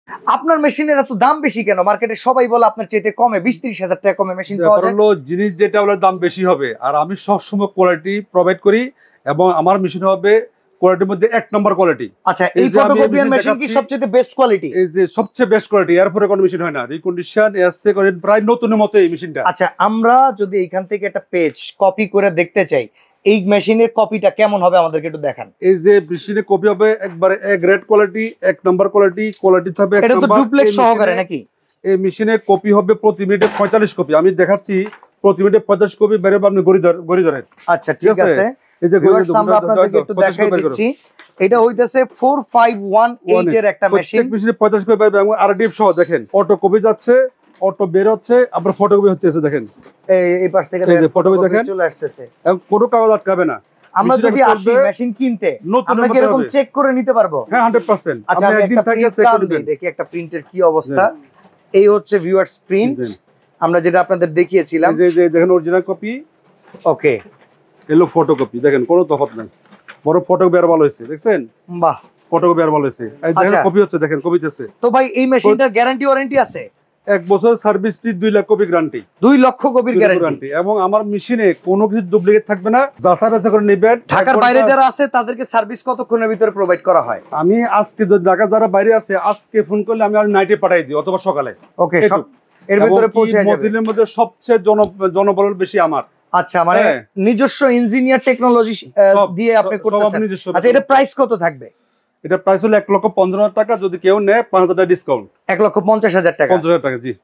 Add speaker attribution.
Speaker 1: আপনার মেশিনের এত দাম বেশি কেন? মার্কেটে সবাই বলে আপনার চাইতে কমে 20-30 হাজার টাকা কমে মেশিন পাওয়া যায়।
Speaker 2: জিনিস যেটা হলো দাম বেশি হবে, আর আমি সবসময় কোয়ালিটি প্রোভাইড করি, এবং আমার মেশিন হবে কোয়ালিটির মধ্যে 1 নম্বর কোয়ালিটি।
Speaker 1: আচ্ছা, এই ফটোকপিয়ার মেশিন কি সবচেয়ে বেস্ট কোয়ালিটি?
Speaker 2: এই যে সবচেয়ে বেস্ট কোয়ালিটি, এরপরে কোনো মেশিন হয় না। রিকন্ডিশন এসছে করে প্রায় নতুনের মতো এই মেশিনটা।
Speaker 1: আচ্ছা, আমরা যদি এইখান থেকে একটা পেজ কপি করে দেখতে চাই, এই মেশিনের কপিটা কেমন হবে আমাদেরকে একটু দেখান।
Speaker 2: এই যে মেশিনে কপি হবে একবারে A grade quality, 1 number quality থাকবে।
Speaker 1: এটা তো ডুপ্লেক্স সহকারে নাকি?
Speaker 2: এই মেশিনে কপি হবে প্রতি মিনিটে 45 কপি। আমি দেখাচ্ছি প্রতি মিনিটে 45 কপি বের হবে, আপনি গড়ি ধরেন।
Speaker 1: আচ্ছা ঠিক আছে,
Speaker 2: এই যে
Speaker 1: আমরা আপনাদেরকে একটু দেখাই দিচ্ছি। এটা হইতেছে 4518 এর একটা মেশিন।
Speaker 2: প্রত্যেক মেশিনে 45 কপি বের হবে, এবং আরডিএফ সহ দেখেন অটো কপি যাচ্ছে, অটো বের হচ্ছে, আবার ফটোকপি হচ্ছে। দেখেন
Speaker 1: এই পাশ থেকে দেখেন
Speaker 2: ফটোকপি দেখেন
Speaker 1: চলে আসতেছে,
Speaker 2: এবং কোনো কাগজ আটকাবে না।
Speaker 1: আমরা যদি আসি মেশিন কিনতে আমরা কি এরকম চেক করে নিতে পারবো?
Speaker 2: হ্যাঁ 100%।
Speaker 1: আচ্ছা, আমি একদিন থেকে চেক করে দেখি একটা প্রিন্টের কি অবস্থা। এই হচ্ছে ভিউয়ার্স প্রিন্ট, আমরা যেটা আপনাদের দেখিয়েছিলাম।
Speaker 2: এই যে দেখেন অরিজিনাল কপি,
Speaker 1: ওকে,
Speaker 2: এলো ফটোকপি, দেখেন কোনো তফাৎ নাই। বড় ফটোকপি আর ভালো হয়েছে, দেখছেন?
Speaker 1: বাহ,
Speaker 2: ফটোকপি আর ভালো হয়েছে। এই দেখেন কপি হচ্ছে, দেখেন কপিতেছে।
Speaker 1: তো ভাই এই মেশিনটার গ্যারান্টি ওয়ারেন্টি আছে?
Speaker 2: 1 বছর service free, 2 lakh copy guarantee.
Speaker 1: 2 লক্ষ কপির গ্যারান্টি,
Speaker 2: এবং আমার মেশিনে কোনো কিছু ডুপ্লিকেট থাকবে না। যাচাই বাছাই করে নেবেন।
Speaker 1: ঢাকার বাইরে যারা আছে তাদেরকে সার্ভিস কতক্ষণের ভিতরে প্রোভাইড করা হয়?
Speaker 2: আমি আজকে ঢাকা যারা বাইরে আছে আজকে ফোন করলে আমি আর নাইটে পাঠিয়ে দিই, অথবা সকালে।
Speaker 1: ওকে, এর ভিতরে পৌঁছে যাবে।
Speaker 2: মদিনের মধ্যে সবচেয়ে জনবল বেশি আমার।
Speaker 1: আচ্ছা, মানে নিজস্ব ইঞ্জিনিয়ার টেকনোলজি দিয়ে আপনি করতেছেন। আচ্ছা, এটা প্রাইস কত থাকবে?
Speaker 2: এটা প্রাইস হলো 1,15,000 টাকা, যদি কেউ নেয় 5,000 টাকা ডিসকাউন্ট।
Speaker 1: 1,50,000 টাকা।
Speaker 2: 50,000 টাকা, জি।